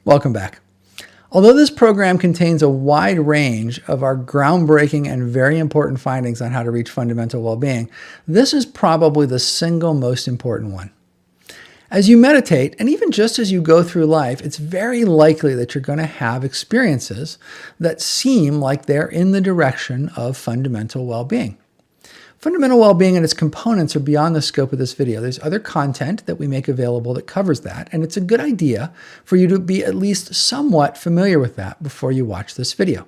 Welcome back. Although this program contains a wide range of our groundbreaking and very important findings on how to reach fundamental well-being, this is probably the single most important one. As you meditate, and even just as you go through life, it's very likely that you're going to have experiences that seem like they're in the direction of fundamental well-being. Fundamental well-being and its components are beyond the scope of this video. There's other content that we make available that covers that, and it's a good idea for you to be at least somewhat familiar with that before you watch this video.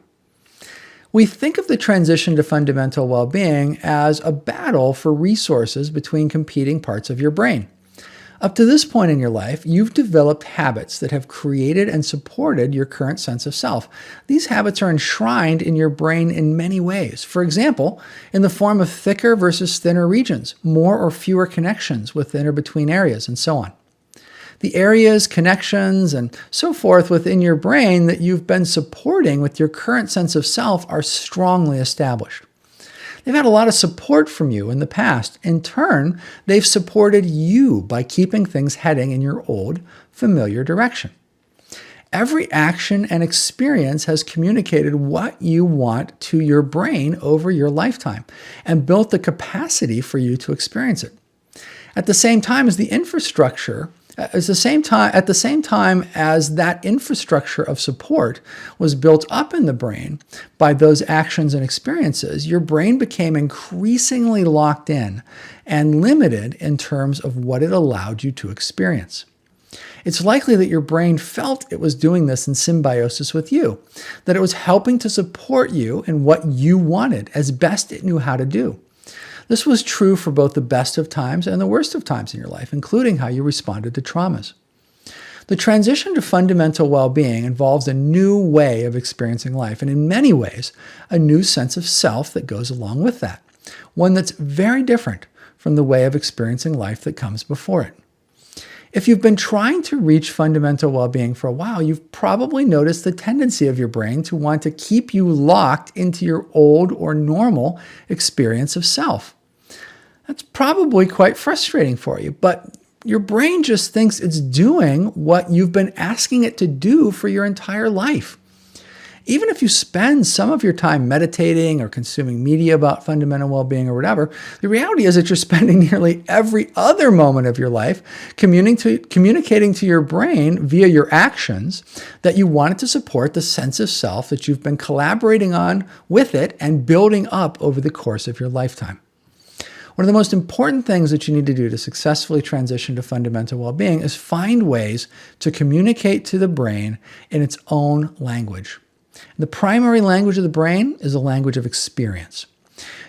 We think of the transition to fundamental well-being as a battle for resources between competing parts of your brain. Up to this point in your life, you've developed habits that have created and supported your current sense of self. These habits are enshrined in your brain in many ways. For example, in the form of thicker versus thinner regions, more or fewer connections within or between areas, and so on. The areas, connections, and so forth within your brain that you've been supporting with your current sense of self are strongly established. They've had a lot of support from you in the past. In turn, they've supported you by keeping things heading in your old, familiar direction. Every action and experience has communicated what you want to your brain over your lifetime and built the capacity for you to experience it. At the same time as at the same time as that infrastructure of support was built up in the brain by those actions and experiences, your brain became increasingly locked in and limited in terms of what it allowed you to experience. It's likely that your brain felt it was doing this in symbiosis with you, that it was helping to support you in what you wanted as best it knew how to do. This was true for both the best of times and the worst of times in your life, including how you responded to traumas. The transition to fundamental well-being involves a new way of experiencing life, and in many ways, a new sense of self that goes along with that, one that's very different from the way of experiencing life that comes before it. If you've been trying to reach fundamental well-being for a while, you've probably noticed the tendency of your brain to want to keep you locked into your old or normal experience of self. That's probably quite frustrating for you, but your brain just thinks it's doing what you've been asking it to do for your entire life. Even if you spend some of your time meditating or consuming media about fundamental well-being or whatever, the reality is that you're spending nearly every other moment of your life communicating to your brain via your actions that you want it to support the sense of self that you've been collaborating on with it and building up over the course of your lifetime. One of the most important things that you need to do to successfully transition to fundamental well-being is find ways to communicate to the brain in its own language. The primary language of the brain is the language of experience.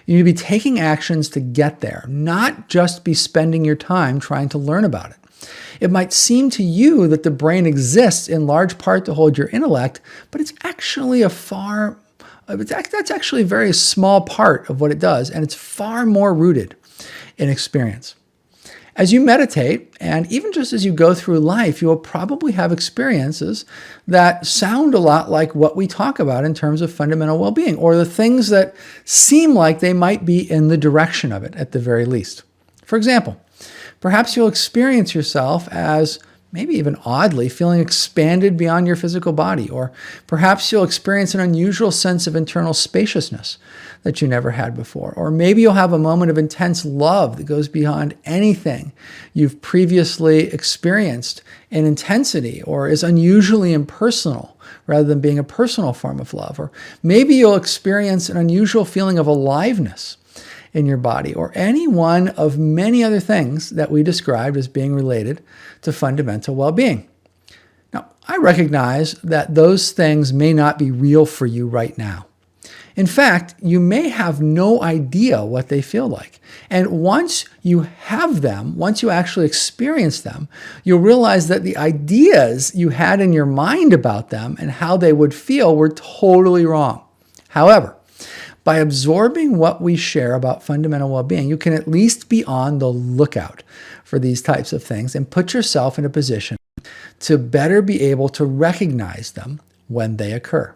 You need to be taking actions to get there, not just be spending your time trying to learn about it. It might seem to you that the brain exists in large part to hold your intellect, but it's actually that's actually a very small part of what it does, and it's far more rooted in experience. As you meditate, and even just as you go through life, you will probably have experiences that sound a lot like what we talk about in terms of fundamental well-being, or the things that seem like they might be in the direction of it at the very least. For example, perhaps you'll experience yourself as maybe even oddly feeling expanded beyond your physical body, or perhaps you'll experience an unusual sense of internal spaciousness that you never had before, or maybe you'll have a moment of intense love that goes beyond anything you've previously experienced in intensity, or is unusually impersonal rather than being a personal form of love, or maybe you'll experience an unusual feeling of aliveness in your body, or any one of many other things that we described as being related to fundamental well-being. Now, I recognize that those things may not be real for you right now. In fact, you may have no idea what they feel like. And once you have them, once you actually experience them, you'll realize that the ideas you had in your mind about them and how they would feel were totally wrong. However, by absorbing what we share about fundamental well-being, you can at least be on the lookout for these types of things and put yourself in a position to better be able to recognize them when they occur.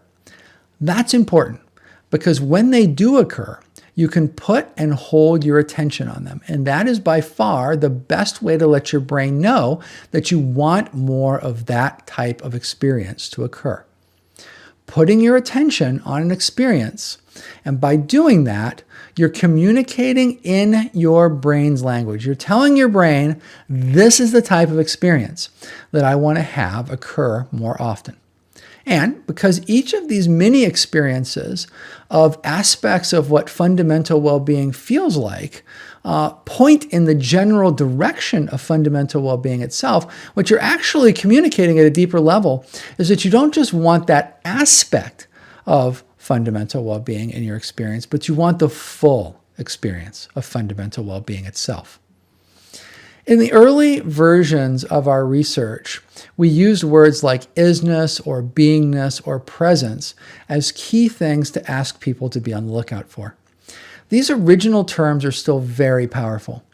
That's important because when they do occur, you can put and hold your attention on them. And that is by far the best way to let your brain know that you want more of that type of experience to occur. Putting your attention on an experience, and by doing that, you're communicating in your brain's language. You're telling your brain, this is the type of experience that I want to have occur more often. And because each of these mini experiences of aspects of what fundamental well-being feels like point in the general direction of fundamental well-being itself, what you're actually communicating at a deeper level is that you don't just want that aspect of fundamental well-being in your experience, but you want the full experience of fundamental well-being itself. In the early versions of our research, we used words like isness or beingness or presence as key things to ask people to be on the lookout for. These original terms are still very powerful.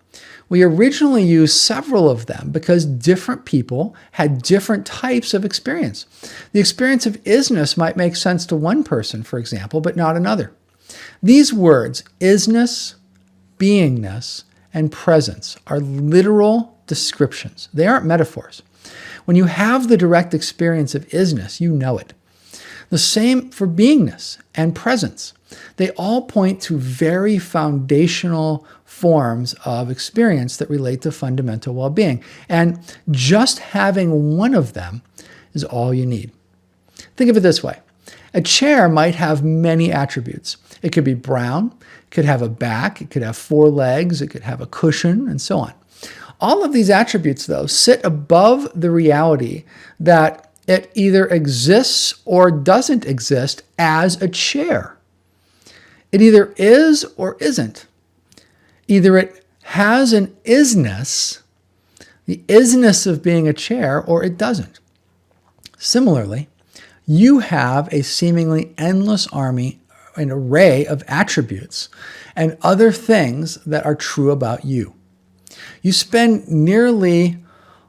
We originally used several of them because different people had different types of experience. The experience of isness might make sense to one person, for example, but not another. These words, isness, beingness, and presence, are literal descriptions. They aren't metaphors. When you have the direct experience of isness, you know it. The same for beingness and presence. They all point to very foundational forms of experience that relate to fundamental well-being. And just having one of them is all you need. Think of it this way. A chair might have many attributes. It could be brown, it could have a back, it could have 4 legs, it could have a cushion, and so on. All of these attributes, though, sit above the reality that it either exists or doesn't exist as a chair. It either is or isn't. Either it has an isness, the isness of being a chair, or it doesn't. Similarly, you have a seemingly endless an array of attributes and other things that are true about you. You spend nearly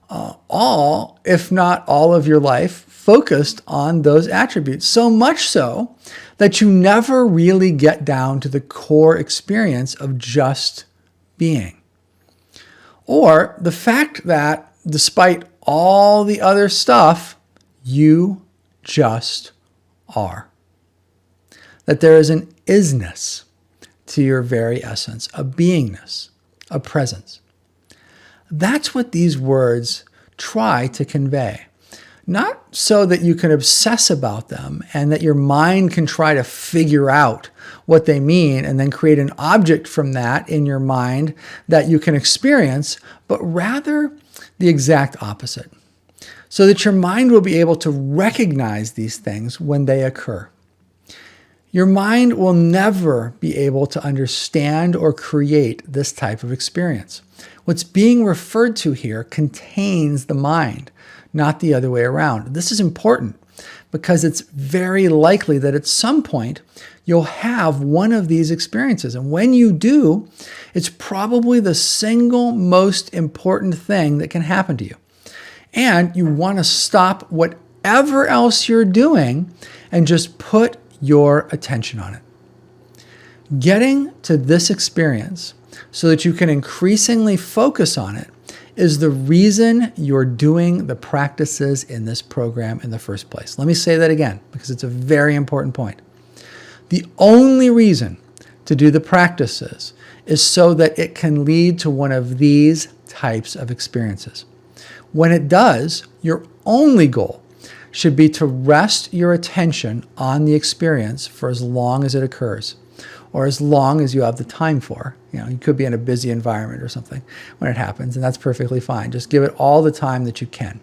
all, if not all of your life focused on those attributes, so much so that you never really get down to the core experience of just being. Or the fact that despite all the other stuff, you just are. That there is an isness to your very essence, a beingness, a presence. That's what these words try to convey. Not so that you can obsess about them and that your mind can try to figure out what they mean and then create an object from that in your mind that you can experience, but rather the exact opposite. So that your mind will be able to recognize these things when they occur. Your mind will never be able to understand or create this type of experience. What's being referred to here contains the mind, not the other way around. This is important because it's very likely that at some point you'll have one of these experiences. And when you do, it's probably the single most important thing that can happen to you. And you want to stop whatever else you're doing and just put your attention on it. Getting to this experience so that you can increasingly focus on it is the reason you're doing the practices in this program in the first place. Let me say that again because it's a very important point. The only reason to do the practices is so that it can lead to one of these types of experiences. When it does, your only goal should be to rest your attention on the experience for as long as it occurs, or as long as you have the time for. You could be in a busy environment or something when it happens, and that's perfectly fine. Just give it all the time that you can.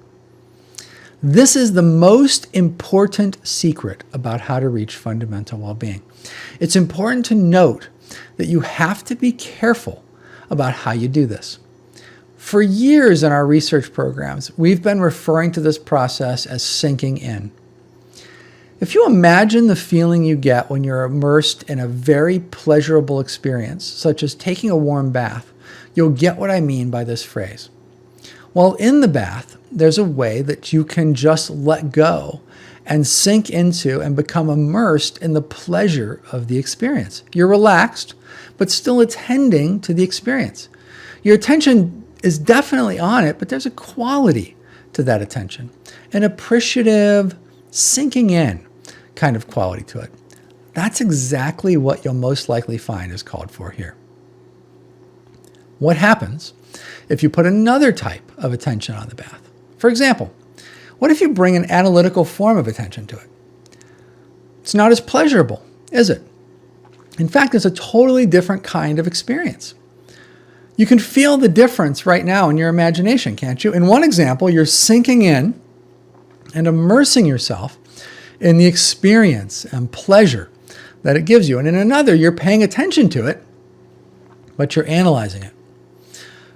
This is the most important secret about how to reach fundamental well-being. It's important to note that you have to be careful about how you do this. For years in our research programs, we've been referring to this process as sinking in. If you imagine the feeling you get when you're immersed in a very pleasurable experience, such as taking a warm bath, you'll get what I mean by this phrase. While in the bath, there's a way that you can just let go and sink into and become immersed in the pleasure of the experience. You're relaxed, but still attending to the experience. Your attention is definitely on it, but there's a quality to that attention, an appreciative, sinking in kind of quality to it. That's exactly what you'll most likely find is called for here. What happens if you put another type of attention on the bath? For example, what if you bring an analytical form of attention to it? It's not as pleasurable, is it? In fact, it's a totally different kind of experience. You can feel the difference right now in your imagination, can't you? In one example, you're sinking in and immersing yourself in the experience and pleasure that it gives you. And in another, you're paying attention to it, but you're analyzing it.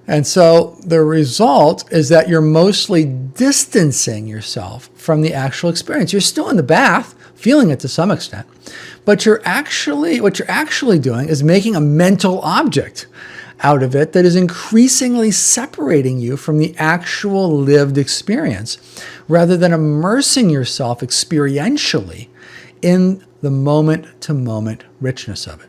And so the result is that you're mostly distancing yourself from the actual experience. You're still in the bath, feeling it to some extent, but what you're actually doing is making a mental object out of it that is increasingly separating you from the actual lived experience, rather than immersing yourself experientially in the moment-to-moment richness of it.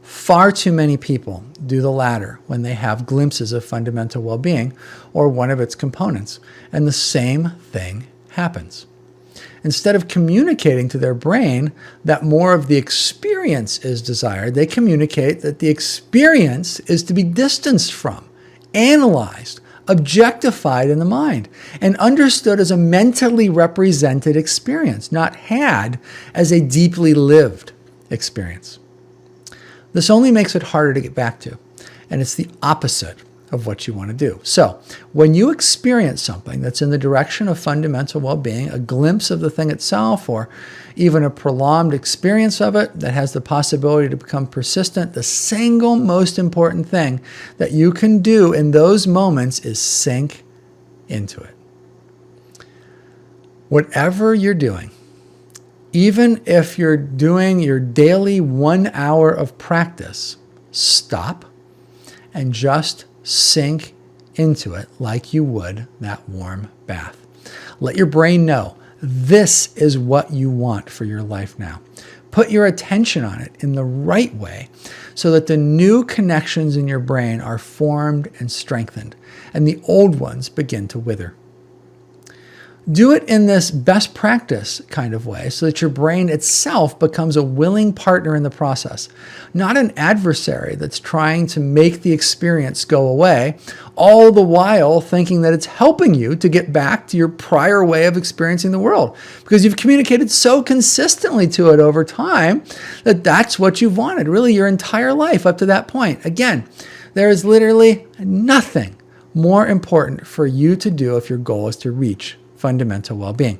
Far too many people do the latter when they have glimpses of fundamental well-being or one of its components, and the same thing happens. Instead of communicating to their brain that more of the experience is desired, they communicate that the experience is to be distanced from, analyzed, objectified in the mind, and understood as a mentally represented experience, not had as a deeply lived experience. This only makes it harder to get back to, and it's the opposite of what you want to do. So when you experience something that's in the direction of fundamental well-being, a glimpse of the thing itself, or even a prolonged experience of it that has the possibility to become persistent, the single most important thing that you can do in those moments is sink into it. Whatever you're doing, even if you're doing your daily 1 hour of practice, stop and just sink into it like you would that warm bath. Let your brain know this is what you want for your life now. Put your attention on it in the right way so that the new connections in your brain are formed and strengthened, and the old ones begin to wither. Do it in this best practice kind of way so that your brain itself becomes a willing partner in the process, not an adversary that's trying to make the experience go away, all the while thinking that it's helping you to get back to your prior way of experiencing the world, because you've communicated so consistently to it over time that that's what you've wanted, really your entire life up to that point. Again, there is literally nothing more important for you to do if your goal is to reach fundamental well-being.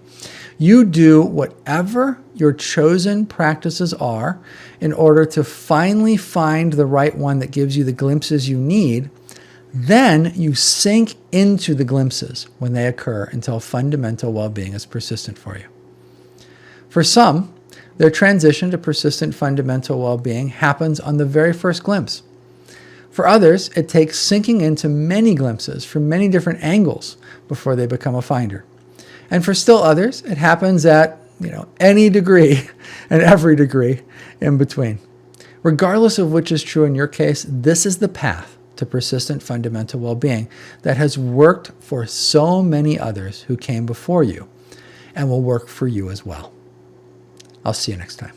You do whatever your chosen practices are in order to finally find the right one that gives you the glimpses you need. Then you sink into the glimpses when they occur until fundamental well-being is persistent for you. For some, their transition to persistent fundamental well-being happens on the very first glimpse. For others, it takes sinking into many glimpses from many different angles before they become a finder. And for still others, it happens at any degree and every degree in between. Regardless of which is true in your case, this is the path to persistent fundamental well-being that has worked for so many others who came before you and will work for you as well. I'll see you next time.